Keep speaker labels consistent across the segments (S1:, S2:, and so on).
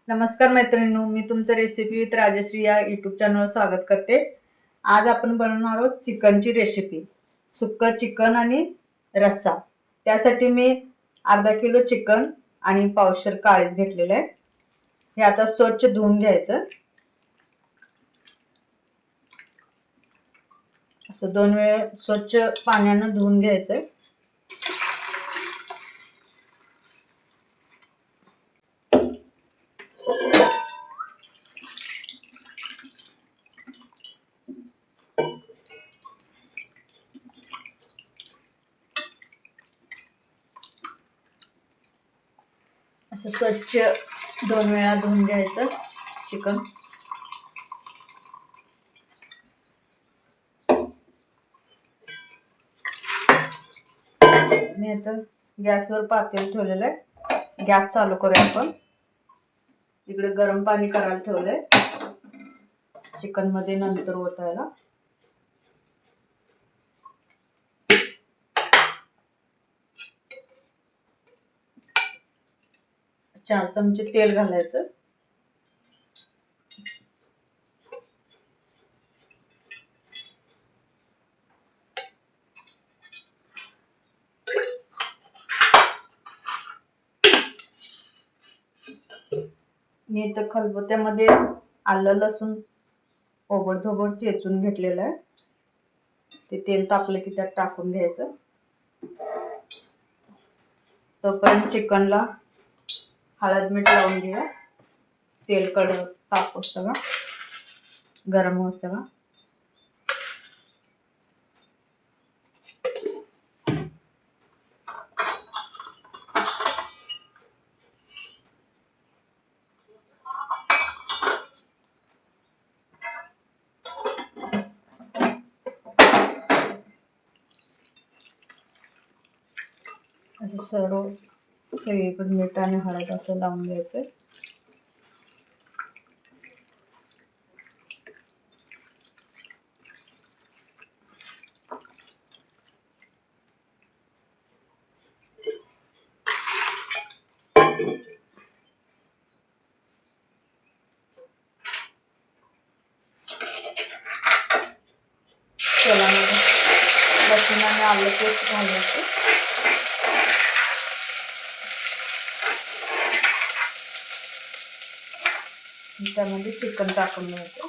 S1: नमस्कार मैत्रिणींनो, मी तुमचं रेसिपी विथ राजश्री या यूट्यूब चॅनलवर स्वागत करते। आज आपण बनवणार आहोत चिकनची रेसिपी, सुक्कं चिकन आणि रस्सा। त्यासाठी मी अर्धा किलो चिकन आणि पावशेर काळीज घेतलेले आहे। हे आता स्वच्छ धुवून घ्यायचं। असं 2 वेळा स्वच्छ पाण्याने धुवून घ्यायचं। असं स्वच्छ 2 वेळा धुवून घ्यायचं चिकन। मी आता गॅसवर पातेलं ठेवलेलं आहे। गॅस चालू करूया आपण। इकडे गरम पाणी करायला ठेवलंय चिकन मध्ये नंतर ओतायला। 4 चमचे तेल घालायचं। मी इथं खलबत्त्यामध्ये आलं लसूण ओबडधोबड चेचून घेतलेलं आहे। ते तेल तापलं की त्यात टाकून घ्यायचं। तोपर्यंत चिकनला हळद मीठ लावून घ्या। तेल तापत का गरम होत का। असं सर्व सगळीकडे मीठ आणि हळद असं लावून घ्यायचं। तेलामध्ये लसूण आणि आलं पेस्ट घालायचं। त्यामध्ये चिकन टाकून घ्यायचं।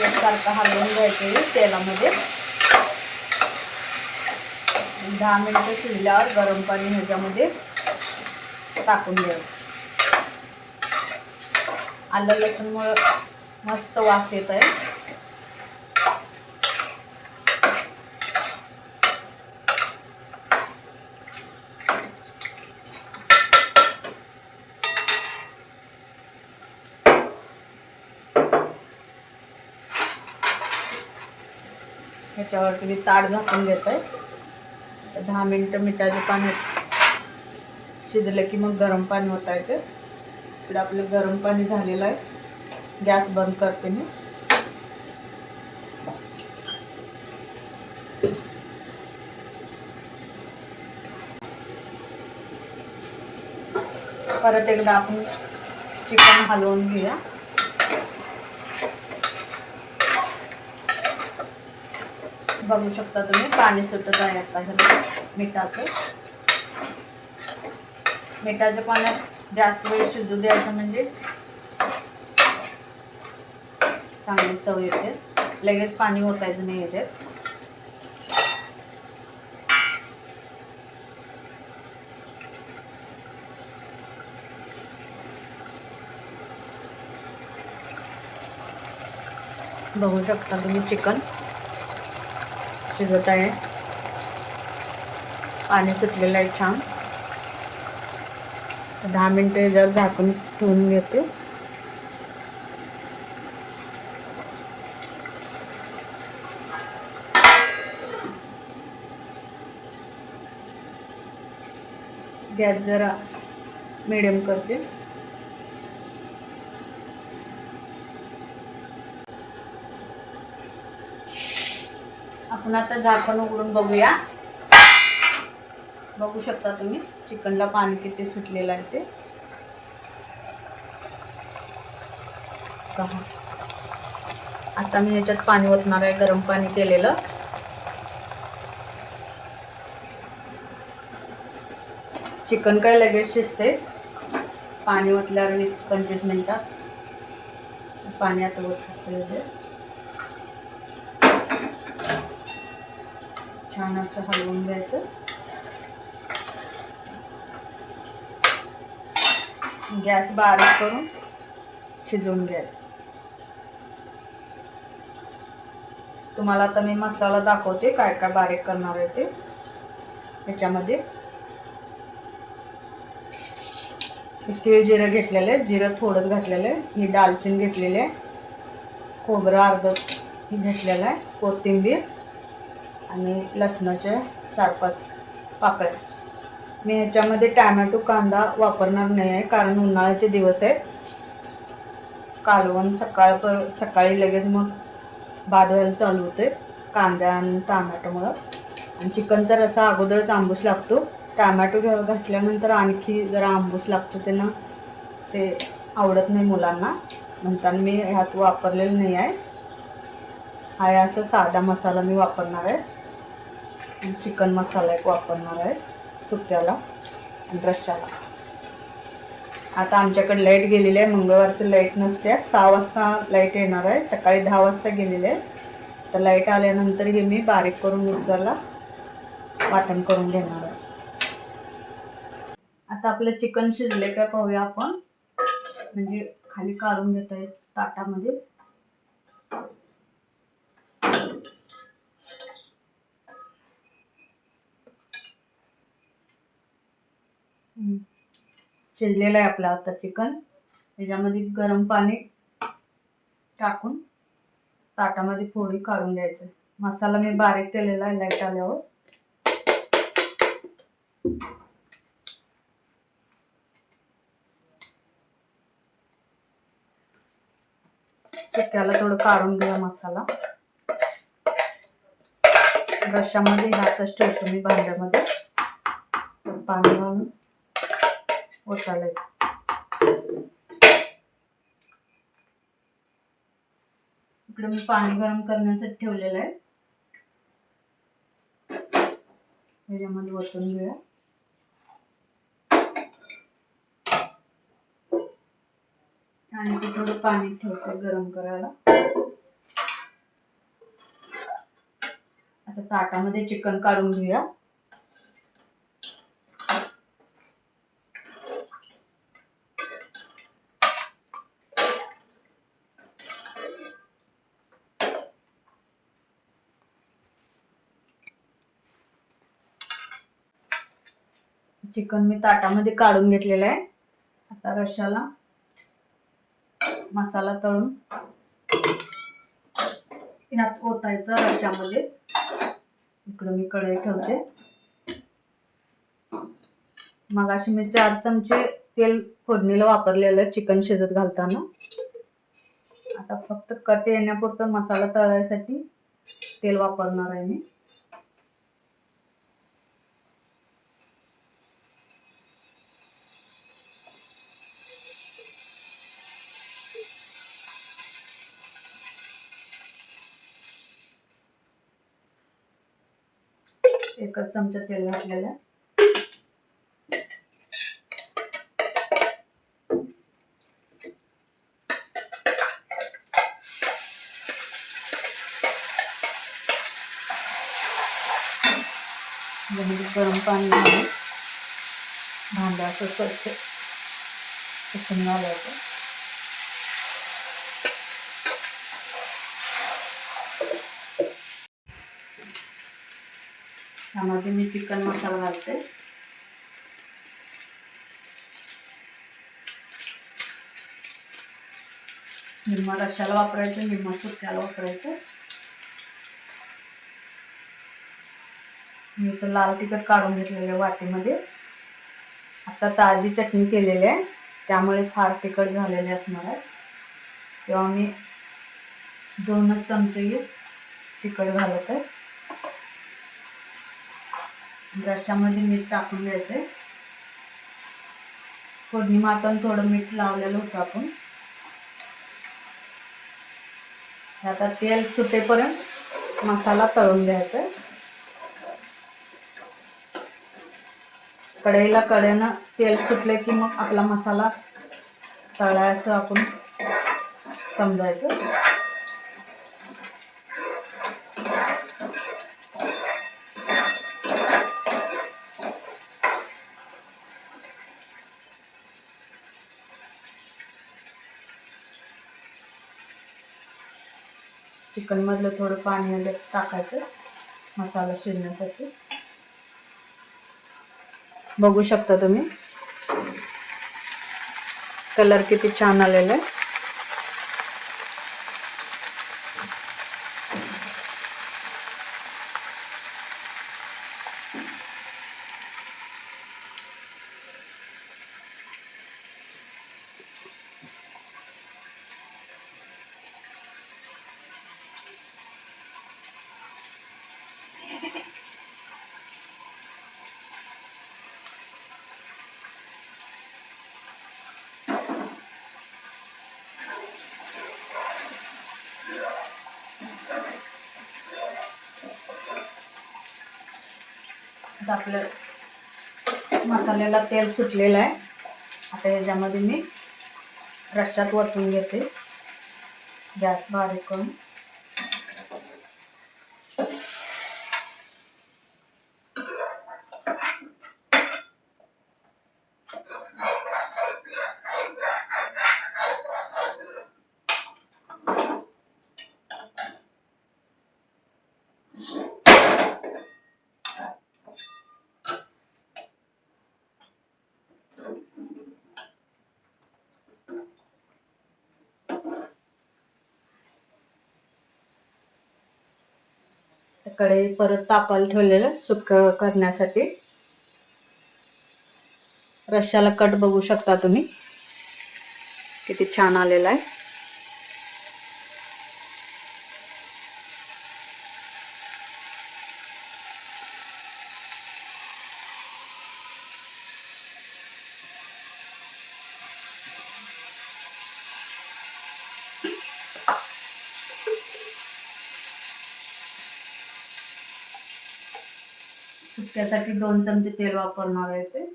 S1: एकसारखं हलवून घ्यायचं तेलामध्ये। 10 मिनिटं शिजल्यावर गरम पाणी ह्याच्यामध्ये टाकून द्यायचं। आलं लसूणमुळे मस्त वास येत आहे। ह्याच्यावर तुम्ही ताट झाकून घेताय। 10 मिनिटं मिठाच्या पाण्यात शिजलं की मग गरम पाणी ओतायचं। इकडे आपलं गरम पाणी झालेलं आहे। गॅस बंद करते मी। परत एकदा आपण चिकन हलवून घेऊया। बघू शकता तुम्ही पाणी सुटत आहे आता ह्याला मिठाचं। मिठाच्या पाण्यात जास्त वेळ शिजू द्यायचं म्हणजे चांगली चव येते। लगेच पाणी ओतायचं नाही याच्यात। बघू शकता तुम्ही चिकन शिजत आहे। पाणी सुटलेलं आहे छान। 10 मिनिटे जर झाकून ठेवून घेते. गॅस जरा मीडियम करते. आपण आता झाकण उघडून बघूया. बघू शकता तुम्ही चिकनला पाणी किती सुटलेलं आहे ते. आता मी याच्यात पाणी ओतणार आहे, गरम पाणी केलेलं. चिकन काय लगेच शिजते पाणी ओतल्यावर 20-25 मिनिटात. पाणी आता ओतते. छान असं हलवून घ्यायचं. गॅस बारीक करून शिजवून घ्यायचं. तुम्हाला आता मी मसाला दाखवते काय काय बारीक करणार आहे ते. त्याच्यामध्ये तीळ जिरं घेतलेले, जिरं थोडंच घातलेलं आहे. ही दालचिनी घेतलेली आहे, खोबरं अर्ध घेतलेलं आहे, कोथिंबीर आणि लसणाच्या 4-5 पाकळ्या. मी ह्याच्यामध्ये टॅमॅटो कांदा वापरणार नाही आहे, कारण उन्हाळ्याचे दिवस आहेत. कालवण सकाळी लगेच मग बाद व्हायला चालू होते कांद्या आणि टॅमॅटोमुळं. आणि चिकनचा रस्सा अगोदरच आंबूस लागतो. टॅमॅटो घातल्यानंतर आणखी जरा आंबूस लागतो, त्यांना ते आवडत नाही मुलांना, म्हणताना मी ह्यात वापरलेलं नाही आहे. हा असं साधा मसाला मी वापरणार आहे. चिकन मसाला एक वापरणार आहे सुक्याला आणि रश्श्याला. आता आमच्याकडे लाईट गेलेली आहे. मंगळवारचं लाईट नसते. 6 वाजता लाईट येणार आहे. सकाळी 10 वाजता गेलेली आहे. तर लाईट आल्यानंतर हे मी बारीक करून मिक्सरला वाटण करून घेणार आहे. आता आपलं चिकन शिजले काय पाहूया आपण. म्हणजे खाली काढून घेता येईल ताटामध्ये. शिजलेलं आहे आपलं आता चिकन. त्याच्यामध्ये गरम पाणी टाकून ताटामध्ये फोडी काढून घ्यायचं. मसाला मी बारीक केलेला आहे लाईट आल्यावर. सुक्याला थोडं काढून घ्या मसाला. रश्श्यामध्ये ह्यातच ठेवतो मी भांड्यामध्ये. पाणी घालून ओतायला. इकडे मी पाणी गरम करण्यासाठी ठेवलेलं आहे. त्याच्यामध्ये ओतून घेऊया. आणि ते थोडं पाणी ठेवते गरम करायला. आता ताटामध्ये चिकन काढून घेऊया. चिकन मी ताटामध्ये काढून घेतलेलं आहे. आता रश्श्याला मसाला तळून ह्यात ओतायचा रश्श्यामध्ये. इकडं मी कढई ठेवते. मगाशी मी 4 चमचे तेल फोडणीला वापरलेलं चिकन शिजत घालताना. आता फक्त कट येण्यापुरतं मसाला तळायसाठी तेल वापरणार आहे मी. एकच चमचा तेल घातलेलं आहे. गरम पाणी घालून भांड्याचं स्वच्छ पुसून घालायचं. त्यामध्ये मी चिकन मसाला घालते. निम्मा रश्शाला वापरायचं, निम्मा सुक्याला वापरायचं. मी तर लाल तिखट काढून घेतलेले वाटीमध्ये. आता ताजी चटणी केलेली आहे त्यामुळे फार तिखट झालेले असणार आहे. तेव्हा मी 2 चमचे तिखट घालत आहे. रश्श्यामध्ये मीठ टाकून घ्यायचंय. फोडणी मारताना थोडं मीठ लावलेलं होतं आपण. आता तेल सुटेपर्यंत मसाला तळून घ्यायचा. कढईला कडेनं तेल सुटले की मग आपला मसाला तळायचं आपण समजायचं. चिकन मधलं थोडं पाणी टाकायचं मसाला शिजण्यासाठी. बघू शकता तुम्ही कलर किती छान आलेला आहे. आपलं मसाल्याला तेल सुटलेलं आहे. आता याच्यामध्ये मी रश्श्यात वतून घेते. गॅस बारीक करून. कढई परत तापायला ठेवलेलं सुक्क करण्यासाठी. रश्श्याला कट बघू शकता तुम्ही किती छान आलेला आहे. सुक्यासाठी 2 चमचे तेल वापरणार आहे ते.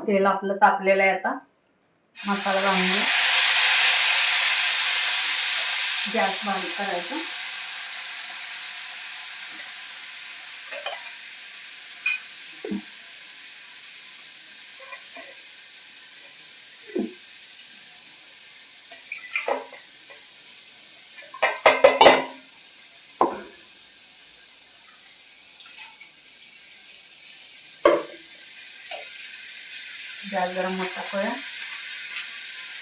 S1: तेल आपलं तापलेलं आहे. आता मसाला घालून गॅस बारीक करायचा. गॅस गरम मोठा करूया.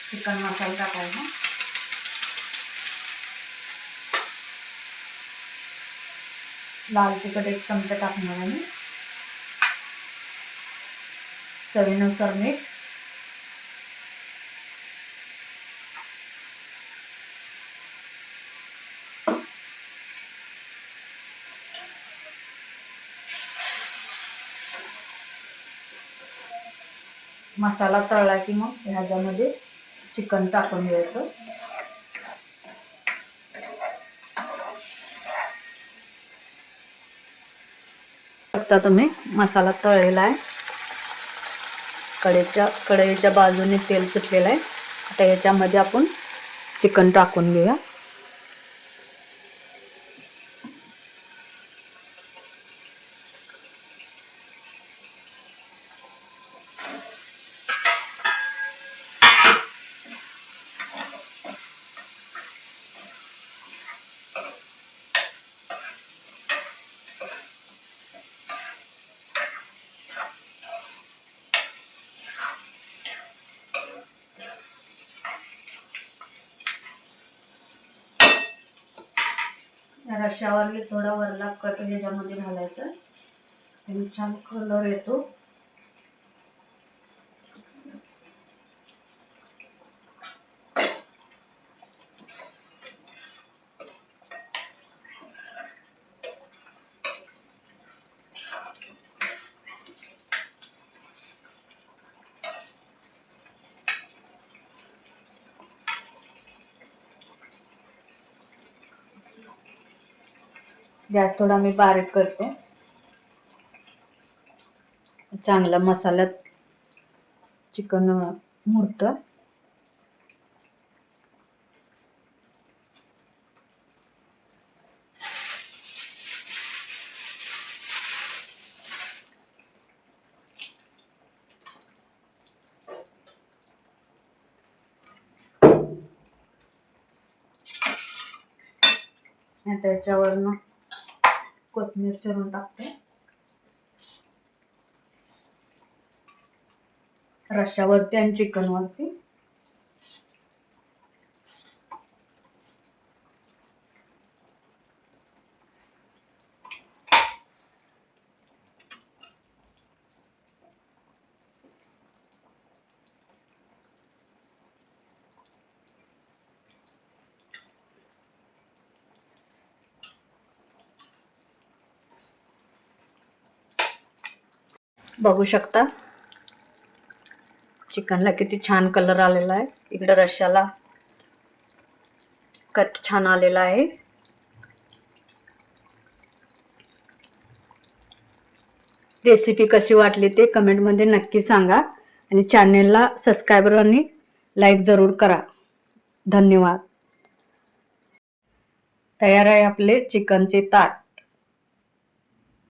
S1: चिकन मसाला टाकायचा. लाल तिखट 1 चमचा टाकणार आहे. चवीनुसार मीठ. मसाला तळला की मग ह्याच्यामध्ये चिकन टाकून द्यायचं. आता तुम्ही मसाला तळलेला आहे. कढईच्या बाजूने तेल सुटलेलं आहे. आता याच्यामध्ये आपण चिकन टाकून घेऊया. रश्श्यावर थोडा वरला कट ह्याच्यामध्ये घालायचा, आणि छान कलर येतो. गॅस थोडा मी बारीक करते. चांगला मसाल्यात चिकन मुरतं. त्याच्यावरनं कोथिंबीर चिरून टाकते. रश्श्यावरती आणि चिकन वरती. बघू शकता चिकनला किती छान कलर आलेला आहे. इकडे रश्श्याला कट छान आलेला आहे. रेसिपी कशी वाटली ते कमेंटमध्ये नक्की सांगा आणि चॅनेलला सबस्क्राईब आणि लाईक जरूर करा. धन्यवाद. तयार आहे आपले चिकनचे ताट.